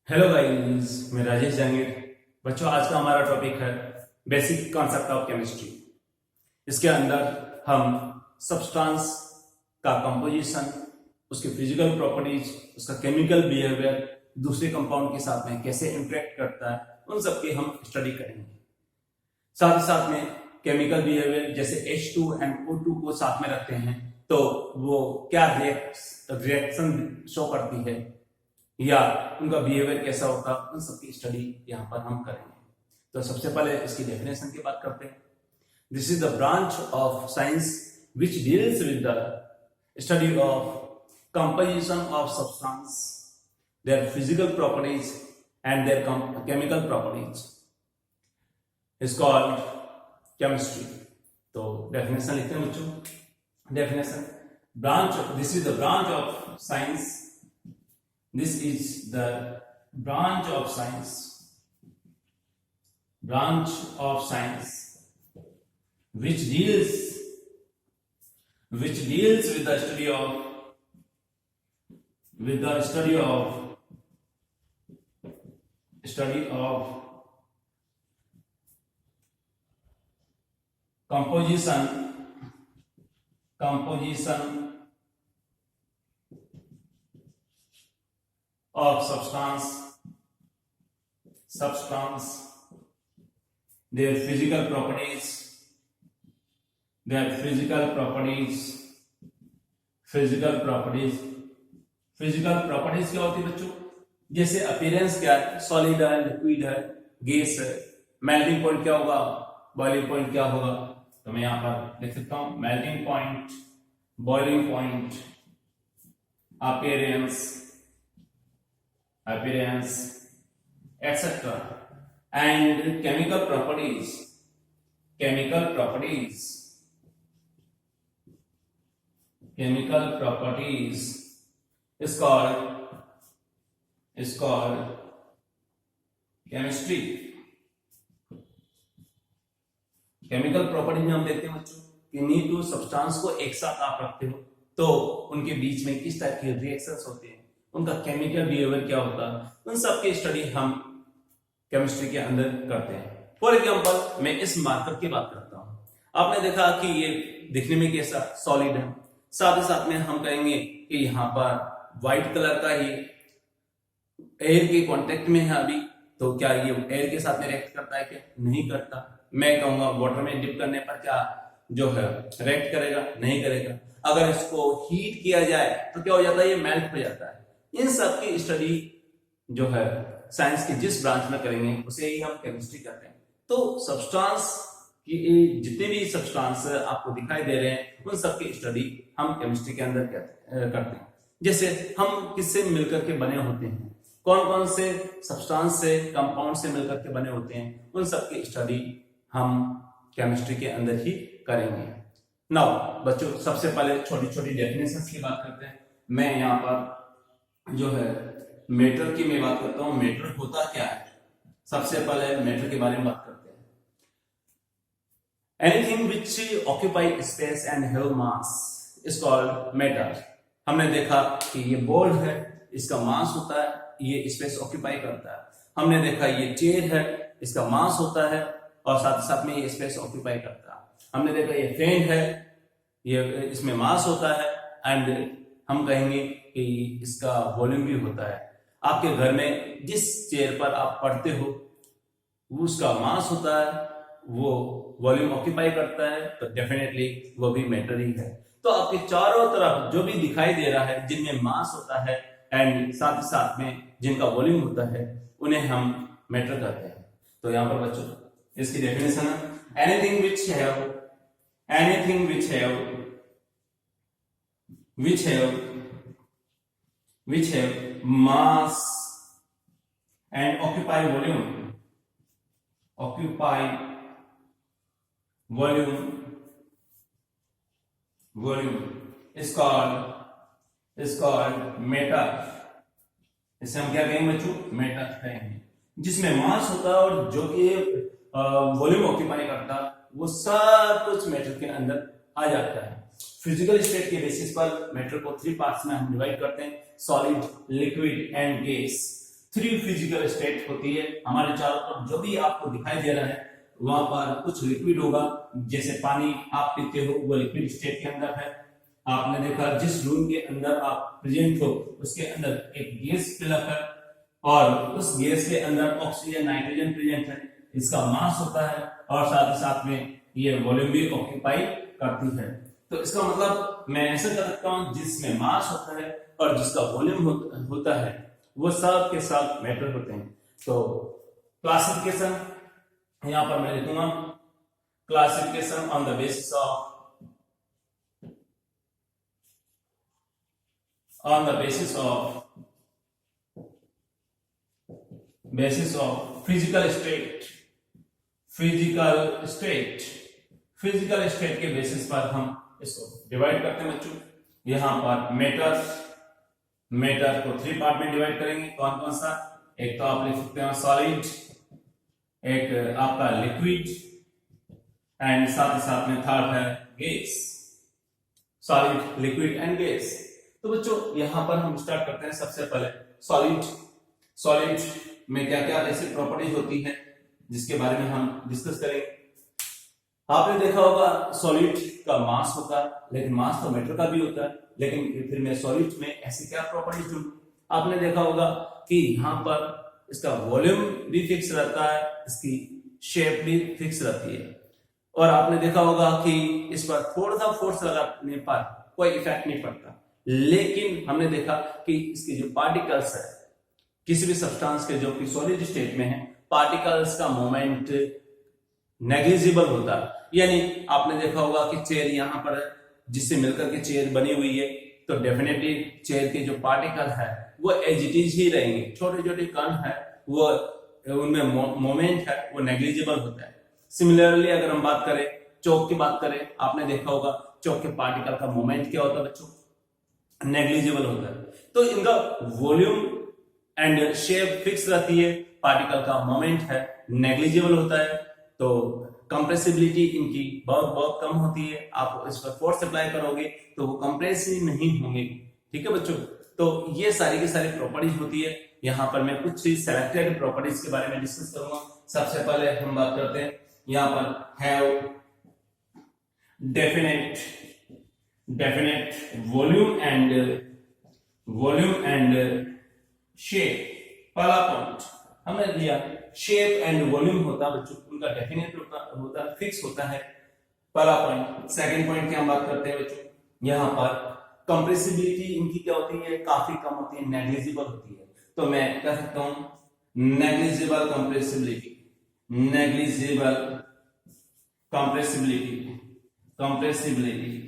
Hello guys, मैं राजेश जहांगीर। बच्चों, आज का हमारा टॉपिक है बेसिक कॉन्सेप्ट ऑफ केमिस्ट्री। इसके अंदर हम सब्सटेंस का कंपोजिशन, उसके फिजिकल प्रॉपर्टीज, उसका केमिकल बिहेवियर, दूसरे कंपाउंड के साथ में कैसे इंटरेक्ट करता है, उन सब की हम स्टडी करेंगे। साथ ही साथ में केमिकल बिहेवियर, जैसे H2 एंड O2 को साथ में रखते हैं तो वो क्या रिएक्शन शो करती है या उनका बिहेवियर कैसा होता है, उन सबकी स्टडी यहाँ पर हम करेंगे। तो सबसे पहले इसकी डेफिनेशन की बात करते हैं। This is the branch of science which deals with the study of composition of substance, their physical properties and there chemical properties is called chemistry. तो डेफिनेशन लिखते हैं बच्चों। Definition, this is the branch of science, this is the branch of science which deals with the study of composition of substance, their physical properties क्या होती है बच्चों? जैसे appearance क्या है, सॉलिड है, लिक्विड है, गैस है। मेल्टिंग पॉइंट क्या होगा, बॉइलिंग पॉइंट क्या होगा? तो मैं यहां पर लिख सकता हूं melting point, boiling point, appearance, etc. And chemical properties is called chemistry. Chemical property में हम देखते हैं बच्चों, किन्हीं टू सब्सटेंस को एक साथ आप रखते हो तो उनके बीच में किस टाइप के रिएक्शंस होते हैं, उनका केमिकल बिहेवियर क्या होता है, उन सब की स्टडी हम केमिस्ट्री के अंदर करते हैं। फॉर एग्जांपल, मैं इस मार्कर की बात करता हूं। आपने देखा कि ये दिखने में कैसा सॉलिड है, साथ ही साथ में हम कहेंगे कि यहाँ पर व्हाइट कलर का ही एयर के कांटेक्ट में है अभी, तो क्या ये एयर के साथ में रिएक्ट करता है? क्या नहीं करता। मैं कहूंगा वाटर में डिप करने पर क्या जो है रिएक्ट करेगा? नहीं करेगा। अगर इसको हीट किया जाए तो क्या हो जाता है? ये मेल्ट हो जाता है। इन सब की स्टडी जो है साइंस के जिस ब्रांच में करेंगे उसे ही हम केमिस्ट्री करते हैं। तो सब्सटेंस की जितने भी सब्सटेंस आपको दिखाई दे रहे हैं उन सब की स्टडी हम केमिस्ट्री के अंदर करते हैं। जैसे हम किससे मिलकर के बने होते हैं, कौन कौन से सब्सटेंस से, कंपाउंड से मिलकर के बने होते हैं, उन सब की स्टडी हम केमिस्ट्री के अंदर ही करेंगे। नाउ बच्चों, सबसे पहले छोटी छोटी डेफिनेशंस की बात करते हैं। मैं यहाँ पर जो है मैटर की मैं बात करता हूं। मैटर होता क्या है? सबसे पहले मैटर के बारे में बात करते हैं। Anything which occupy space and have mass is called matter. हमने देखा कि ये बॉल है, इसका मास होता है, ये स्पेस ऑक्यूपाई करता है। हमने देखा ये चेयर है, इसका मास होता है और साथ ही साथ में ये स्पेस ऑक्यूपाई करता है। हमने देखा ये फैन है, ये इसमें मास होता है एंड हम कहेंगे कि इसका वॉल्यूम भी होता है। आपके घर में जिस चेयर पर आप पढ़ते हो उसका मास होता है, वो वॉल्यूम ऑक्यूपाई करता है, तो डेफिनेटली वो भी मैटर ही है। तो आपके चारों तरफ जो भी दिखाई दे रहा है जिनमें मास होता है एंड साथ ही साथ में जिनका वॉल्यूम होता है, उन्हें हम मैटर कहते हैं। तो यहाँ पर बच्चों इसकी डेफिनेशन है anything which have mass and occupy volume is called matter। इसे हम क्या कहेंगे बच्चों? मैटर कहेंगे। जिसमें मास होता है और जो कि वॉल्यूम ऑक्यूपाई करता है, वो सब कुछ मैटर के अंदर आ जाता है। फिजिकल स्टेट के बेसिस पर मैटर को 3 पार्ट्स में हम डिवाइड करते हैं, solid, liquid and gas. Three physical state होती है। हमारे चारों तरफ जो भी आपको दिखाई दे रहा है वहां पर कुछ लिक्विड होगा, जैसे पानी आप पीते हो वो लिक्विड स्टेट के अंदर है। आपने देखा जिस रूम के अंदर आप प्रेजेंट हो उसके अंदर एक गैस फिलअप है और उस गैस के अंदर ऑक्सीजन नाइट्रोजन प्रेजेंट है, इसका मास होता है और साथ ही साथ में ये वॉल्यूम भी ऑक्यूपाई करती है। तो इसका मतलब मैं ऐसा कर सकता हूं जिसमें मास होता है और जिसका वॉल्यूम होता है वो सब के सब मैटर होते हैं। तो क्लासिफिकेशन यहां पर मैं लिखूंगा, classification on the basis of physical state के बेसिस पर हम इसको डिवाइड करते हैं बच्चों। यहां पर मैटर को थ्री पार्ट में डिवाइड करेंगे। कौन कौन सा? एक तो आप लिख सकते हैं सॉलिड, एक आपका लिक्विड एंड साथ ही साथ में थर्ड है gas. Solid, liquid and gas. तो बच्चों यहां पर हम स्टार्ट करते हैं सबसे पहले सॉलिड में क्या क्या ऐसी प्रॉपर्टीज होती है जिसके बारे में हम डिस्कस करेंगे। आपने देखा होगा सॉलिड का मास होता है, लेकिन मास तो मैटर का भी होता है, लेकिन फिर मैं सॉलिड में ऐसी क्या प्रॉपर्टीज ढूंढूं? आपने देखा होगा कि यहाँ पर इसका वॉल्यूम भी फिक्स रहता है, इसकी शेप भी फिक्स रहती है, और आपने देखा होगा कि इस पर थोड़ा सा फोर्स लगाने पर कोई इफेक्ट नहीं पड़ता। लेकिन हमने देखा कि इसके जो पार्टिकल्स है किसी भी सब्सटेंस के जो कि सॉलिड स्टेट में है, पार्टिकल्स का मोमेंट नेग्लिजिबल होता है। यानी आपने देखा होगा कि चेयर यहाँ पर जिससे मिलकर के चेयर बनी हुई है, तो डेफिनेटली चेयर के जो पार्टिकल है वो एज इट इज ही रहेंगे। छोटे छोटे कण है वो उनमें मोमेंट है वो नेग्लिजिबल होता है। सिमिलरली अगर हम बात करें चौक की बात करें, आपने देखा होगा चौक के पार्टिकल का मोमेंट क्या होता है बच्चों? नेग्लिजिबल होता है। तो इनका वॉल्यूम एंड शेप फिक्स रहती है, पार्टिकल का मोमेंट है नेग्लिजिबल होता है, तो कंप्रेसिबिलिटी इनकी बहुत बहुत कम होती है। आप इस पर फोर्स अप्लाई करोगे तो वो कंप्रेस ही नहीं होंगे। ठीक है बच्चों, तो ये सारी की सारी प्रॉपर्टीज होती है। यहाँ पर मैं कुछ सेलेक्टेड प्रॉपर्टीज के बारे में डिस्कस करूंगा। सबसे पहले हम बात करते हैं यहाँ पर have definite volume and shape. पहला पॉइंट हमने लिया शेप एंड वॉल्यूम होता बच्चों, उनका डेफिनेट होता है, फिक्स होता है। पहला पॉइंट। सेकंड पॉइंट की हम बात करते हैं बच्चों, यहाँ पर कंप्रेसिबिलिटी इनकी क्या होती है? काफी कम होती है, नेग्लिजिबल होती है। तो मैं कह सकता हूं नेग्लिजिबल कंप्रेसिबिलिटी।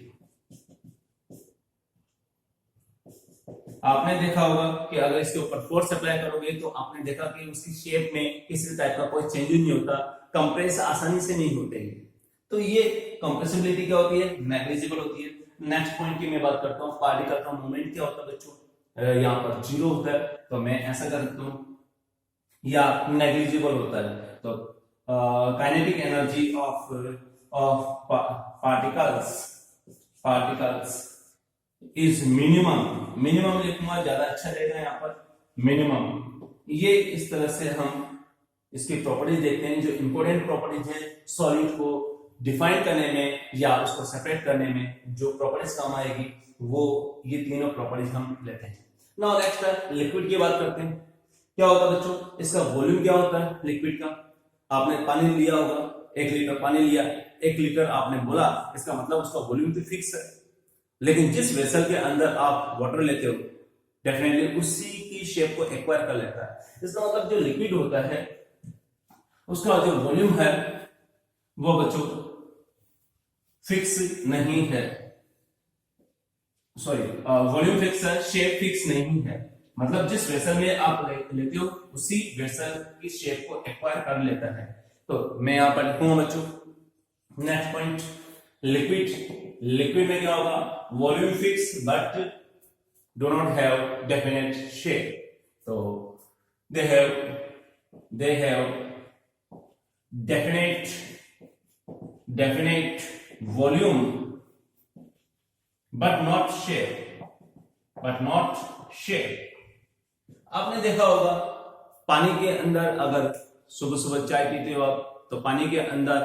आपने देखा होगा कि अगर इसके ऊपर फोर्स अप्लाई करोगे तो आपने देखा कि उसकी शेप में किसी टाइप का कोई चेंज नहीं होता, कंप्रेस आसानी से नहीं होते हैं। तो ये कंप्रेसिबिलिटी क्या होती है? नेग्लिजिबल होती है। नेक्स्ट पॉइंट की मैं बात करता हूँ, पार्टिकल का मूवमेंट क्या होता है बच्चों? यहाँ पर जीरो होता है, तो मैं ऐसा कर सकता हूँ, या नेग्लिजिबल होता है। तो kinetic energy of particles is minimum लिखूंगा, ज्यादा अच्छा रहेगा यहाँ पर मिनिमम। ये इस तरह से हम इसकी प्रॉपर्टीज देखते हैं। जो इंपॉर्टेंट प्रॉपर्टीज है सॉलिड को डिफाइन करने में या उसको सेपरेट करने में जो प्रॉपर्टीज काम आएगी वो ये तीनों प्रॉपर्टीज हम लेते हैं। नाउ नेक्स्ट लिक्विड की बात करते हैं। क्या होता है बच्चों? इसका वॉल्यूम क्या होता है लिक्विड का? आपने पानी लिया होगा, 1 लीटर पानी लिया, 1 लीटर आपने बोला, इसका मतलब उसका वॉल्यूम तो फिक्स है। लेकिन जिस वेसल के अंदर आप वाटर लेते हो डेफिनेटली उसी की शेप को एक्वायर कर लेता है। इसका मतलब जो लिक्विड होता है उसका जो वॉल्यूम है वो बच्चों फिक्स नहीं है, सॉरी वॉल्यूम फिक्स है, शेप फिक्स नहीं है। मतलब जिस वेसल में आप लेते हो उसी वेसल की शेप को एक्वायर कर लेता है। तो मैं यहां पर लिखूंगा बच्चों नेक्स्ट पॉइंट, लिक्विड में क्या होगा? Volume fix but do not have definite shape. तो they have definite volume but not shape। आपने देखा होगा पानी के अंदर अगर सुबह सुबह चाय पीते हो आप, तो पानी के अंदर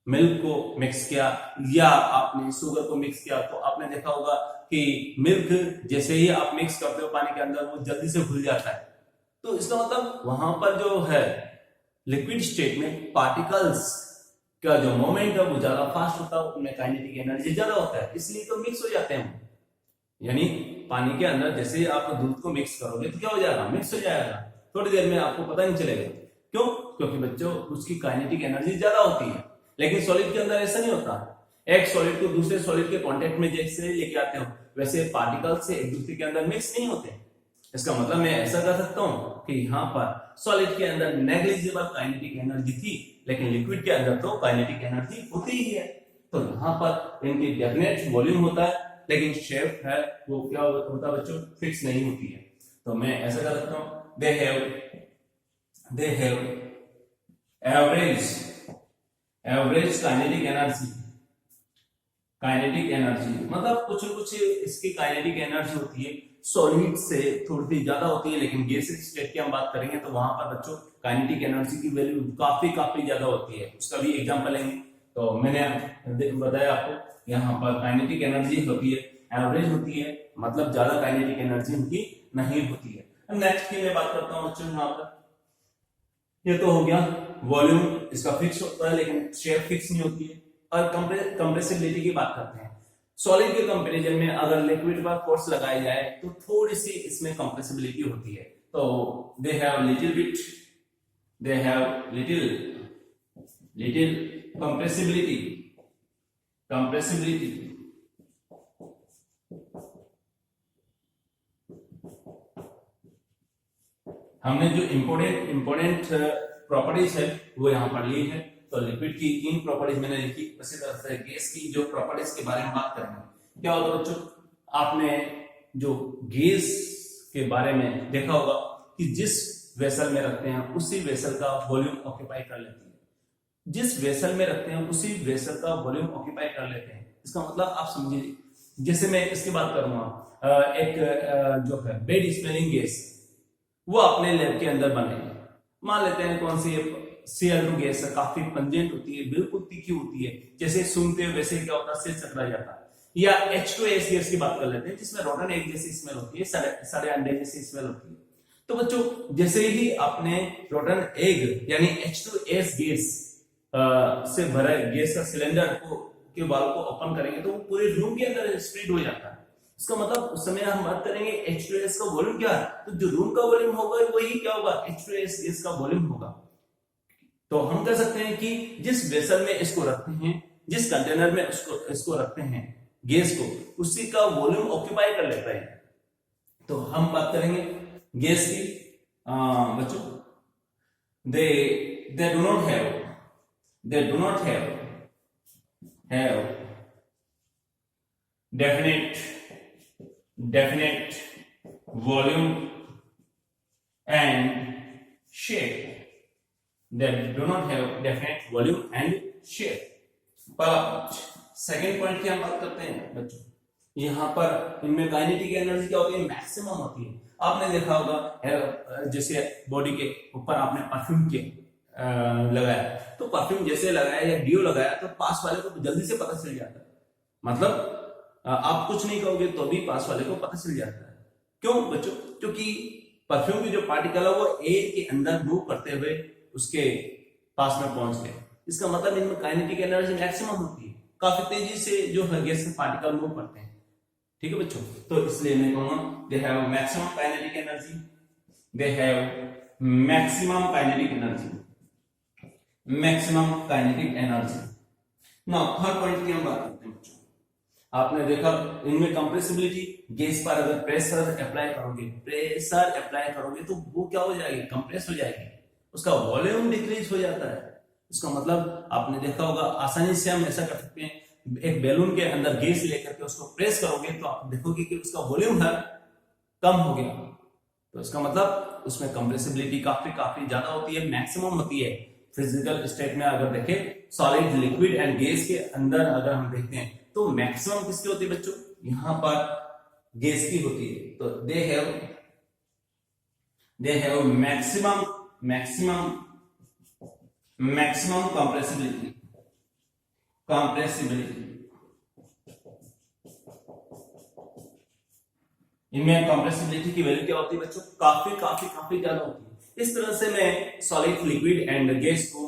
मिल्क को मिक्स किया या आपने शुगर को मिक्स किया, तो आपने देखा होगा कि मिल्क जैसे ही आप मिक्स करते हो पानी के अंदर वो जल्दी से घुल जाता है। तो इसका मतलब वहां पर जो है लिक्विड स्टेट में पार्टिकल्स का जो मोमेंट है वो ज्यादा फास्ट होता है, उनमें काइनेटिक एनर्जी ज्यादा होता है, इसलिए तो मिक्स हो जाते हैं। यानी पानी के अंदर जैसे ही आप दूध को मिक्स करोगे तो क्या हो जाएगा, मिक्स हो जाएगा, थोड़ी देर में आपको पता नहीं चलेगा। क्यों? क्योंकि बच्चों उसकी काइनेटिक एनर्जी ज्यादा होती है। लेकिन सॉलिड के अंदर ऐसा नहीं होता। एक सॉलिड को दूसरे सॉलिड के कांटेक्ट में जैसे लेके आते हो, वैसे पार्टिकल से एक दूसरे के अंदर मिक्स नहीं होते। इसका मतलब मैं ऐसा कर सकता हूं कि यहाँ पर सॉलिड के अंदर नेग्लिजिबल काइनेटिक एनर्जी थी, लेकिन लिक्विड के अंदर तो काइनेटिक एनर्जी होती ही है। तो यहाँ पर इनकी डेफिनेट वॉल्यूम होता है, लेकिन शेप है वो क्या होता है बच्चों, फिक्स नहीं होती है। तो मैं ऐसा कर सकता हूं, they have average kinetic energy मतलब कुछ न कुछ इसकी काइनेटिक एनर्जी होती है, सॉलिड से थोड़ी सी ज्यादा होती है, लेकिन गैसियस स्टेट की हम बात करेंगे तो वहां पर बच्चों काइनेटिक एनर्जी की वैल्यू काफी ज्यादा होती है। उसका भी एग्जांपल लेंगे। तो मैंने बताया आपको यहाँ पर काइनेटिक एनर्जी होती है, एवरेज होती है, मतलब ज्यादा काइनेटिक एनर्जी उनकी नहीं होती है। नेक्स्ट की मैं बात करता हूँ बच्चों, यहाँ पर ये तो हो गया वॉल्यूम, इसका फिक्स होता है लेकिन शेप फिक्स नहीं होती है। और कंप्रेसिबिलिटी की बात करते हैं। सॉलिड के कंपैरिजन में अगर लिक्विड पर फोर्स लगाया जाए तो थोड़ी सी इसमें कंप्रेसिबिलिटी होती है। तो दे हैव लिटिल कंप्रेसिबिलिटी। हमने जो इंपोर्टेंट प्रॉपर्टीज है वो यहाँ पर ली है। तो लिक्विड की 3 प्रॉपर्टीज मैंने लिखी, उसी तरह से गैस की जो प्रॉपर्टीज के बारे में बात करेंगे। क्या होता है बच्चों, आपने जो गैस के बारे में देखा होगा कि जिस वेसल में रखते हैं उसी वेसल का वॉल्यूम ऑक्यूपाई कर लेती है। जिस वेसल में रखते हैं उसी वेसल का वॉल्यूम ऑक्यूपाई कर लेते हैं। इसका मतलब आप समझिए, जैसे मैं इसकी बात करूंगा, एक जो है बेड स्मेलिंग गैस वो अपने लैब के अंदर बनेगी। मान लेते हैं कौन सी Cl2 गैस है, काफी पंजेंट होती है, बिल्कुल तीखी होती है, जैसे सूंघते हैं वैसे क्या होता है, सिर चकरा जाता है। या H2S गैस की बात कर लेते हैं जिसमें रोटन एग जैसी स्मेल होती है, सड़े अंडे जैसी स्मेल होती है। तो बच्चों जैसे ही आपने रोटन एग यानी H2S गैस से भरा गैस का सिलेंडर के वाल्व को ओपन करेंगे तो वो पूरे रूम के अंदर स्प्रेड हो जाता है। इसका मतलब उस समय हम बात करेंगे H2S का वॉल्यूम क्या है, तो जो रूम का वॉल्यूम होगा वही क्या होगा, H2S गैस का वॉल्यूम होगा। तो हम कह सकते हैं कि जिस वेसल में इसको रखते हैं, जिस कंटेनर में इसको रखते हैं गैस को, उसी का वॉल्यूम ऑक्यूपाई कर लेता है। तो हम बात करेंगे गैस की बच्चों, they do not have definite volume and shape. They do not have definite volume and shape. पर सेकेंड पॉइंट की हम बात करते हैं बच्चों, यहाँ पर इनमें काइनेटिक एनर्जी क्या होती है, मैक्सिमम होती है। आपने देखा होगा जैसे बॉडी के ऊपर आपने परफ्यूम के लगाया, तो परफ्यूम जैसे लगाया या डियो लगाया तो पास वाले को जल्दी से पता चल जाता है। मतलब आप कुछ नहीं कहोगे तो भी पास वाले को पता चल जाता है। क्यों बच्चों? क्योंकि परफ्यूम की जो पार्टिकल है वो एयर के अंदर मूव करते हुए उसके पास में पहुंच गए। इसका मतलब इनमें काइनेटिक एनर्जी मैक्सिमम होती है, काफी तेजी से जो है गैस के पार्टिकल मूव करते हैं। ठीक है बच्चों, तो इसलिए मैं कहूंगा they have maximum kinetic energy, they have maximum kinetic energy. Now third point की हम बात करते हैं बच्चों। आपने देखा इनमें कंप्रेसिबिलिटी, गैस पर अगर प्रेशर अप्लाई करोगे तो वो क्या हो जाएगी, कंप्रेस हो जाएगी, उसका वॉल्यूम डिक्रीज हो जाता है। इसका मतलब आपने देखा होगा, आसानी से हम ऐसा कर सकते हैं, एक बैलून के अंदर गैस लेकर के उसको प्रेस करोगे तो आप देखोगे कि उसका वॉल्यूम है कम हो गया। तो इसका मतलब उसमें कंप्रेसिबिलिटी काफी ज्यादा होती है, मैक्सिमम होती है। फिजिकल स्टेट में अगर देखें, सॉलिड, लिक्विड एंड गैस के अंदर अगर हम देखते हैं तो मैक्सिमम किसकी होती है बच्चों, यहाँ पर गैस की होती है। तो they have maximum compressibility. इनमें कंप्रेसिबिलिटी की वैल्यू क्या होती है बच्चों? काफी ज्यादा होती है। इस तरह से मैं सॉलिड, लिक्विड एंड गैस को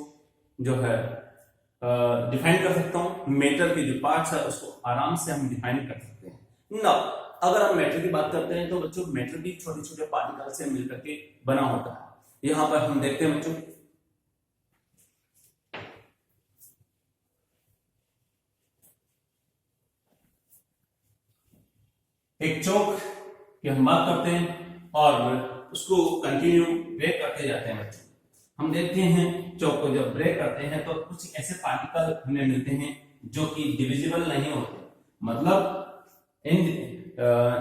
जो है डिफाइन कर सकता हूं। मेटर के जो पार्ट्स है उसको आराम से हम डिफाइन कर सकते हैं। नाउ अगर हम मैटर की बात करते हैं तो बच्चों मैटर भी छोटे छोटे पार्टिकल से मिलकर के बना होता है। यहां पर हम देखते हैं बच्चों, एक चौक की हम बात करते हैं और उसको कंटिन्यू ब्रेक करते जाते हैं बच्चों। हम देखते हैं चौक को जब ब्रेक करते हैं तो कुछ ऐसे पार्टिकल हमें मिलते हैं जो कि डिविजिबल नहीं होते, मतलब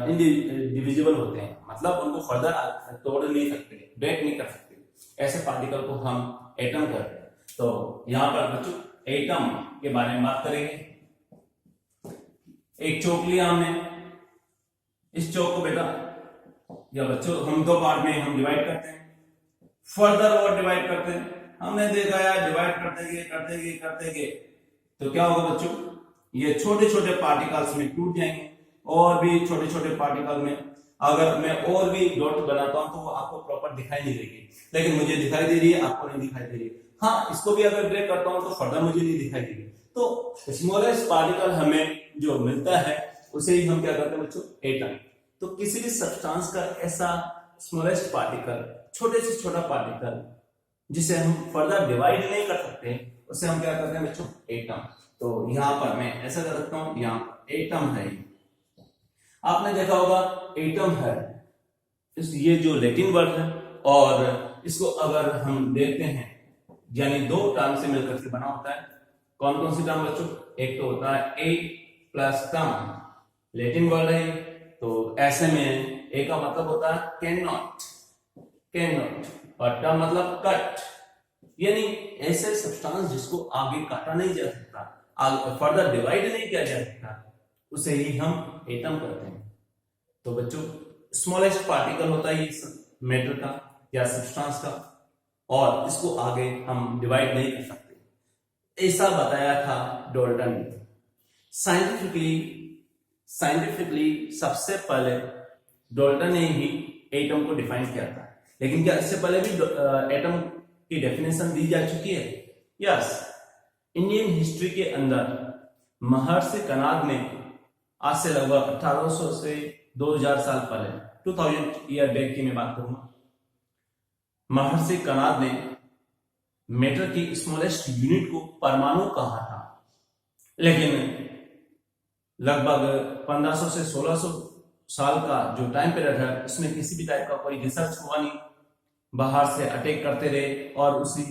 इनडिविजिबल होते हैं, मतलब उनको फर्दर तोड़ नहीं सकते, ब्रेक नहीं कर सकते। ऐसे पार्टिकल को हम एटम कहते हैं। तो यहां पर बच्चों एटम के बारे में बात करेंगे। एक चौक लिया हमने, इस चौक को बेटा या बच्चों हम दो पार्ट में हम डिवाइड करते हैं, फर्दर और डिवाइड करते हैं। हमने देखा यार डिवाइड करते गए तो क्या होगा बच्चों, ये छोटे छोटे पार्टिकल्स में टूट जाएंगे और भी छोटे छोटे पार्टिकल में। अगर मैं और भी डॉट बनाता हूं तो वो आपको प्रॉपर दिखाई नहीं देगी, लेकिन मुझे दिखाई दे रही है, आपको नहीं दिखाई दे रही है। हाँ, इसको भी अगर ब्रेक करता हूं तो फर्दर मुझे नहीं दिखाई देगी। तो स्मॉलेस्ट पार्टिकल हमें जो मिलता है उसे ही हम क्या करते हैं बच्चों, एटम। तो किसी भी सब्सटेंस का ऐसा स्मॉलेस्ट पार्टिकल, छोटे से छोटा पार्टिकल जिसे हम फर्दर डिवाइड नहीं कर सकते, उसे हम क्या करते हैं बच्चों, एटम। तो यहां पर मैं ऐसा कर सकता हूं, यहां एटम है। आपने देखा होगा एटम है ये जो लैटिन वर्ड है, और इसको अगर हम देखते हैं यानी दो टर्म से मिलकर के बना होता है। कौन कौन सी टर्म बच्चों? एक तो होता है ए प्लस टर्म, लैटिन वर्ड है। तो ऐसे में ए का मतलब होता है कैन नॉट, और टर्म मतलब कट, यानी ऐसे सब्सटेंस जिसको आगे काटा नहीं जा सकता, आगे फर्दर डिवाइड नहीं किया जा सकता, उसे ही हम एटम कहते हैं। तो बच्चों स्मॉलेस्ट पार्टिकल होता है ये मैटर का या सब्सटेंस का, और इसको आगे हम डिवाइड नहीं कर सकते, ऐसा बताया था डाल्टन ने। साइंटिफिकली सबसे पहले डाल्टन ने ही एटम को डिफाइन किया था। लेकिन क्या इससे पहले भी एटम की डेफिनेशन दी जा चुकी है? यस, इंडियन हिस्ट्री के अंदर महर्षि कनाद ने आज से लगभग 1800 से 2000 साल पहले, 2000 ईयर बैक की मैं बात करूंगा, महर्षि कनाद ने मैटर की स्मॉलेस्ट यूनिट को परमाणु कहा था। लेकिन लगभग 1500 से 1600 साल का जो टाइम पीरियड है, उसमें किसी भी टाइप का कोई रिसर्च हुआ नहीं, बाहर से अटैक करते रहे और उसी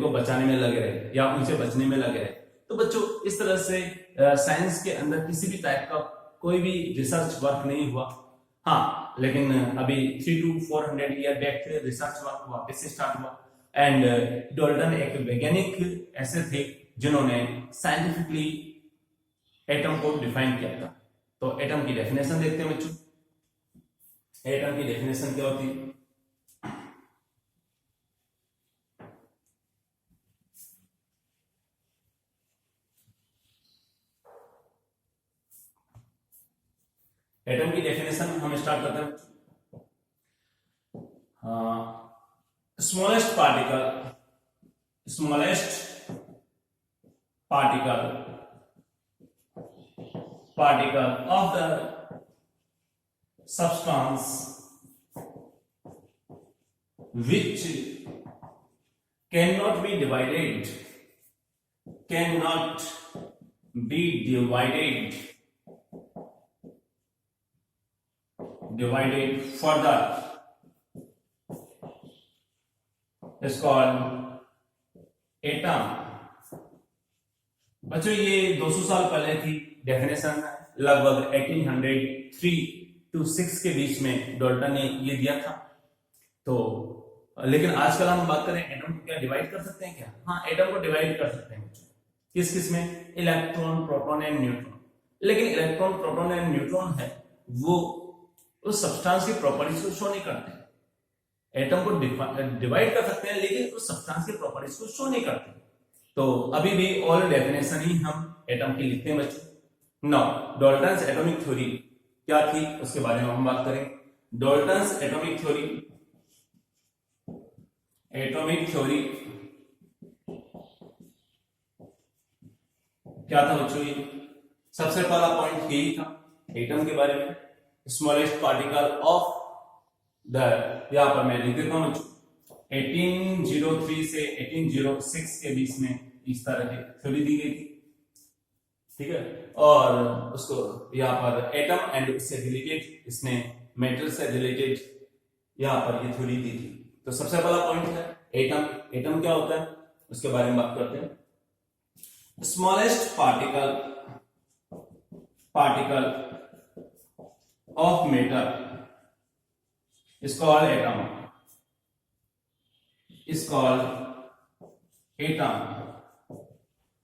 को बचाने में लगे रहे या उनसे बचने में लगे रहे। तो बच्चों इस तरह से साइंस के अंदर किसी भी टाइप का कोई भी रिसर्च वर्क नहीं हुआ। हाँ, लेकिन अभी 300 to 400 ईयर बैक से रिसर्च वर्क वापस से स्टार्ट हुआ। एंड डाल्टन एक वैज्ञानिक ऐसे थे जिन्होंने साइंटिफिकली एटम को डिफाइन किया था। तो एटम की डेफिनेशन देखते हैं बच्चों। एटम की डेफिनेशन क्या होती है? एटम की डेफिनेशन हम स्टार्ट करते हैं। Smallest particle of the substance which cannot be divided further is called atom। बच्चों ये 200 साल पहले की डेफिनेशन, लगभग 1803 to 6 के बीच में डाल्टन ने ये दिया था। तो लेकिन आजकल हम बात करें एटम को क्या डिवाइड कर सकते हैं क्या? हाँ, एटम को डिवाइड कर सकते हैं। किस किस में? Electron, proton and neutron. लेकिन इलेक्ट्रॉन, प्रोटॉन एंड न्यूट्रॉन है वो उस सब्सटेंस की प्रॉपर्टीज को शो नहीं करते। एटम को डिवाइड कर सकते हैं, लेकिन उस सब्सटेंस के प्रॉपर्टीज को शो नहीं करते। तो अभी भी ऑल डेफिनेशन ही हम एटम की लिखते हैं बच्चों। नाउ डाल्टन्स एटॉमिक थ्योरी क्या थी उसके बारे में हम बात करेंगे। डाल्टन्स एटॉमिक थ्योरी क्या था बच्चों? ये सबसे पहला पॉइंट यही था एटम के बारे में, स्मॉलेस्ट पार्टिकल ऑफ द, यहां पर मैं लिख देता हूं बच्चों, 1803 से 1806 के बीच में इस तरह की थ्योरी दी गई थी, ठीक है। और उसको यहाँ पर एटम एंड उससे रिलेटेड, इसने मेटल से रिलेटेड यहाँ पर ये थ्योरी दी थी। तो सबसे पहला पॉइंट है एटम। एटम क्या होता है उसके बारे में बात करते हैं। Smallest particle of metal is called atom,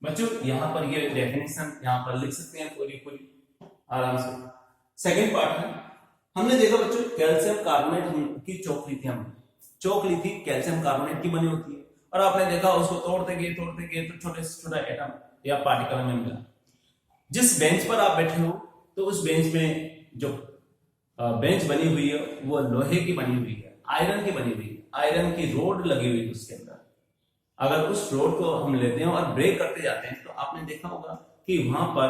बच्चों यहां पर ये डेफिनेशन यहां पर लिख सकते हैं पूरी आराम से। सेकंड पार्ट है, हमने देखा बच्चों कैल्शियम कार्बोनेट की चौक ली थी, हमने चौक ली थी कैल्शियम कार्बोनेट की बनी होती है, और आपने देखा उसको तोड़ते गए तो छोटे से छोटा एटम या पार्टिकल हमें मिला। जिस बेंच पर आप बैठे हो तो उस बेंच में जो बेंच बनी हुई है वो लोहे की बनी हुई है, आयरन की बनी हुई है, आयरन की रोड लगी हुई है उसके अंदर। अगर उस रोड को हम लेते हैं और ब्रेक करते जाते हैं तो आपने देखा होगा कि वहां पर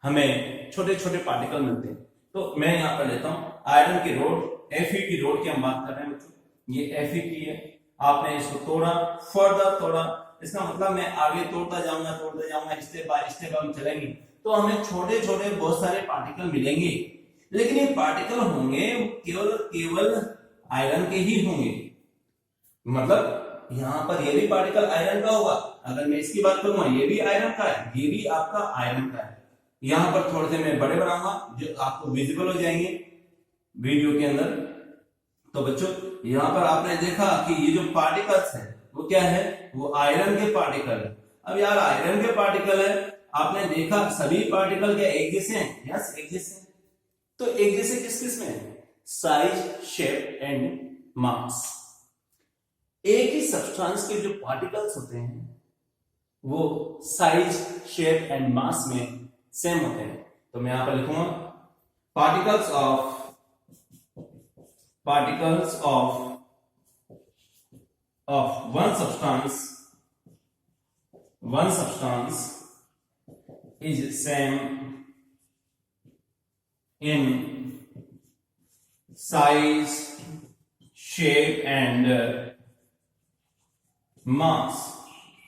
हमें छोटे छोटे पार्टिकल मिलते हैं। तो मैं यहां पर लेता हूं आयरन की रोड, Fe की रोड की हम बात कर रहे हैं बच्चों, ये Fe की है। आपने इसको तोड़ा, फर्दर तोड़ा, इसका मतलब मैं आगे तोड़ता जाऊंगा, स्टेप बाय स्टेप हम चलेंगे तो हमें छोटे छोटे बहुत सारे पार्टिकल मिलेंगे, लेकिन ये पार्टिकल होंगे केवल आयरन के ही होंगे। मतलब यहां पर ये भी पार्टिकल आयरन का होगा, अगर मैं इसकी बात करूंगा ये भी आयरन का है, ये भी आपका आयरन का है। यहां पर थोड़े से मैं बड़े बनाऊंगा जो आपको विजिबल हो जाएंगे वीडियो के अंदर। तो बच्चों यहां पर आपने देखा कि ये जो पार्टिकल्स है वो क्या है, वो आयरन के पार्टिकल है। अब यार आयरन के पार्टिकल है, आपने देखा सभी पार्टिकल क्या एक जैसे हैं? यस, एक जैसे। तो एक जैसे किस में है? Size, shape and mass. एक ही सब्सटेंस के जो पार्टिकल्स होते हैं वो साइज, शेप एंड मास में सेम होते हैं। तो मैं यहां पर लिखूंगा particles of one substance is same in size, shape and mass।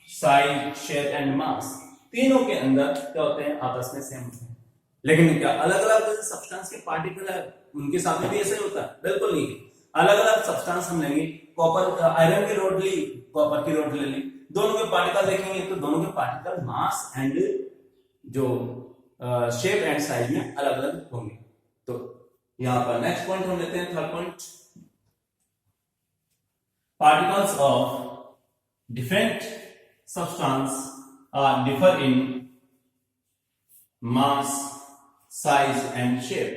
Size, shape and mass तीनों के अंदर क्या होते हैं? आपस में सेम होते हैं। लेकिन क्या अलग अलग सब्सटेंस के पार्टिकल है उनके साथ में भी ऐसा ही होता है? बिल्कुल नहीं। अलग अलग सब्सटेंस हम लेंगे, कॉपर, आयरन की रोड ली, कॉपर की रोड ले ली, दोनों के पार्टिकल देखेंगे तो दोनों के पार्टिकल मास एंड जो शेप एंड साइज में अलग अलग होंगे। तो यहां पर नेक्स्ट पॉइंट हम लेते हैं, third point, particles of different substance differ in mass, size and shape।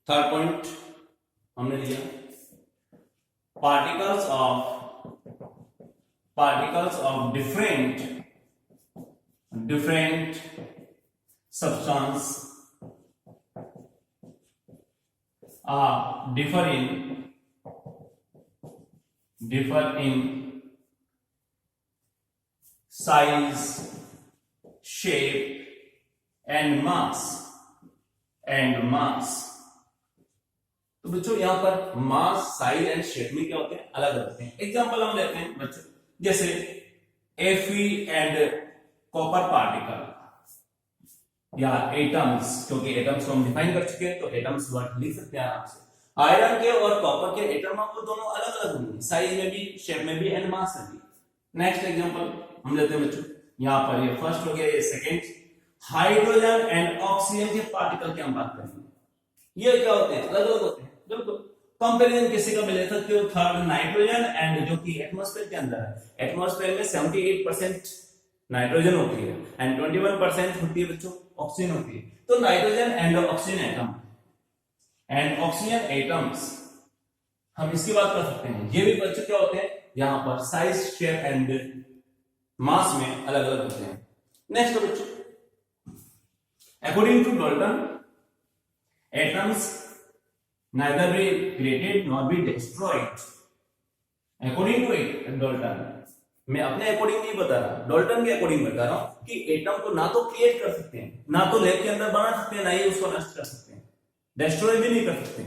Third point हमने लिया particles of different substance differ in size, shape and mass। तो बच्चों यहां पर मास, साइज एंड शेप में क्या होते हैं? अलग होते हैं। एग्जांपल हम लेते हैं बच्चों, जैसे Fe एंड कॉपर पार्टिकल या एटम्स, क्योंकि एटम्स को हम डिफाइन कर चुके हैं तो एटम्स वर्ड लिख सकते हैं आराम से। आयरन के और कॉपर के एटम वो दोनों अलग अलग होंगे, साइज में भी, शेप में भी एंड मास में भी। नेक्स्ट एग्जांपल हम लेते हैं बच्चों, यहां पर ये फर्स्ट हो गया, ये सेकंड। हाइड्रोजन एंड ऑक्सीजन के पार्टिकल की हम बात करेंगे। ये क्या होते हैं? अलग अलग होते हैं। बिल्कुल कंपैरिजन किसी का भी ले सकते हो। थर्ड नाइट्रोजन एंड जो कि एटमॉस्फेयर के अंदर है, एटमॉस्फेयर में 78% नाइट्रोजन होती है एंड 21% होती है बच्चों ऑक्सीजन होती है। तो नाइट्रोजन एंड ऑक्सीजन एटम्स हम इसकी बात कर सकते हैं। ये भी बच्चे क्या होते हैं, यहां पर साइज, शेप एंड मास में अलग अलग होते हैं। नेक्स्ट बच्चों, according to Dalton, atoms neither be created nor be destroyed. According to Dalton, मैं अपने अकॉर्डिंग नहीं बता रहा, डाल्टन के अकॉर्डिंग बता रहा हूं कि एटम को ना तो क्रिएट कर सकते हैं, ना तो लैब के अंदर बना सकते हैं, ना ही उसको नष्ट कर सकते हैं, डिस्ट्रॉय भी नहीं कर सकते।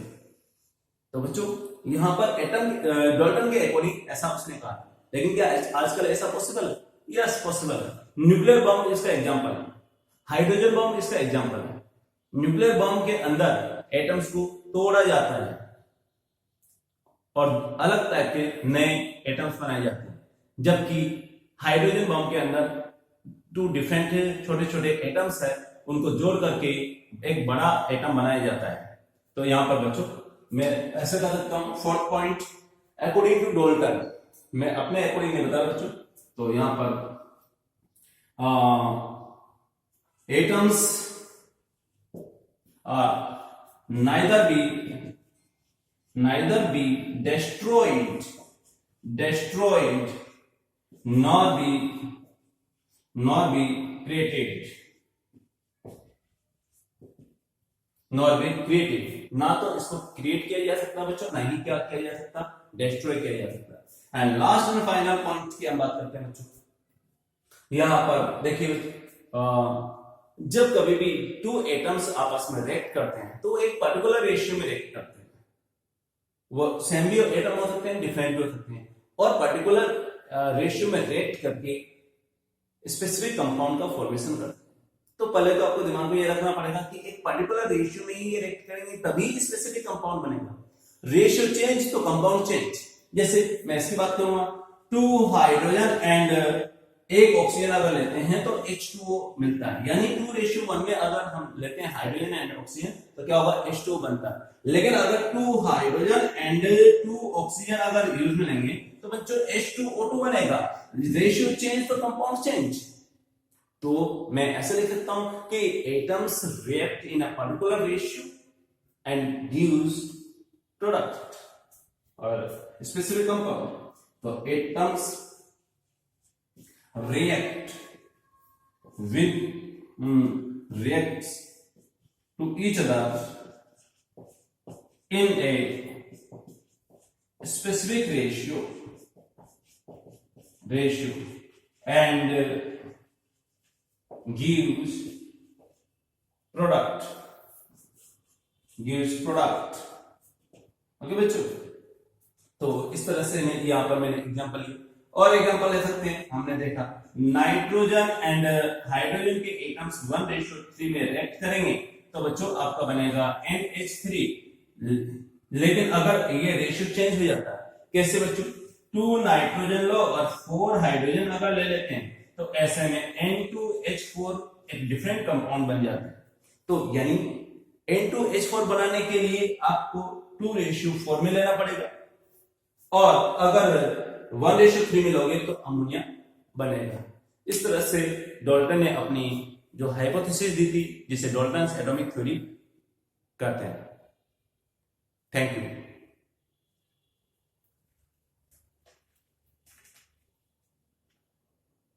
तो बच्चों यहां पर एटम, डाल्टन के अकॉर्डिंग ऐसा उसने कहा, लेकिन क्या आजकल ऐसा पॉसिबल है? यस पॉसिबल है। न्यूक्लियर बम इसका एग्जांपल है, हाइड्रोजन बम इसका एग्जांपल है। न्यूक्लियर बम के अंदर एटम्स को तोड़ा जाता है और अलग टाइप के नए एटम्स बनाए जाते हैं, जबकि हाइड्रोजन बम के अंदर 2 डिफरेंट छोटे छोटे एटम्स है, उनको जोड़ करके एक बड़ा एटम बनाया जाता है। तो यहां पर बच्चों मैं ऐसे कर सकता हूं, 4th point, according to Dalton, मैं अपने अकॉर्डिंग नहीं बता बच्चों। तो यहां पर atoms neither be destroyed nor be created, ना तो इसको क्रिएट किया जा सकता बच्चों, ना ही क्या किया जा सकता, डिस्ट्रॉय किया जा सकता। And last and final point की हम बात करते हैं बच्चों। यहां पर देखिए, जब कभी भी 2 एटम्स आपस में रिएक्ट करते हैं तो एक पर्टिकुलर रेशियो में रिएक्ट करते हैं। वो सेम भी एटम हो सकते हैं, डिफरेंट भी हो सकते हैं, और पर्टिकुलर रेशियो में रिएक्ट करके स्पेसिफिक कंपाउंड का फॉर्मेशन करते हैं। तो पहले तो आपको दिमाग में ये रखना पड़ेगा कि एक पर्टिकुलर रेशियो में ही ये रिएक्ट करेंगे तभी स्पेसिफिक कंपाउंड बनेगा। रेशियो चेंज तो कंपाउंड चेंज। जैसे मैं इसकी बात करूंगा, 2 हाइड्रोजन एंड 1 ऑक्सीजन अगर लेते हैं तो H2O मिलता है, यानी 2:1 में अगर हम लेते हैं हाइड्रोजन एंड ऑक्सीजन तो क्या होगा, H2O बनता है। लेकिन अगर 2 हाइड्रोजन एंड 2 ऑक्सीजन अगर यूज में लेंगे तो बच्चों H2O2 बनेगा। रेशियो चेंज तो कंपाउंड चेंज। तो मैं ऐसे लिख सकता हूं कि atoms react in a particular ratio and gives product और स्पेसिफिक कंपाउंड। तो atoms reacts to each other in a specific ratio and gives product। Okay बच्चों, तो इस तरह से यहां पर मैंने एग्जांपल लिया, और एग्जांपल ले सकते हैं। हमने देखा नाइट्रोजन एंड हाइड्रोजन के एटम्स 1:3 में रिएक्ट करेंगे तो बच्चों आपका बनेगा NH3। लेकिन अगर ये रेशियो चेंज हो जाता है, कैसे बच्चों, 2 नाइट्रोजन लो और 4 हाइड्रोजन अगर ले लेते हैं तो ऐसे में N2H4 एक डिफरेंट कंपाउंड बन जाता है। तो यानी N2H4 बनाने के लिए आपको 2:4 में लेना पड़ेगा, और अगर 1:3 में लोगे तो अमोनिया बनेगा। इस तरह से डाल्टन ने अपनी जो हाइपोथेसिस दी थी, जिसे डाल्टन्स एटॉमिक थ्योरी कहते हैं। Thank you.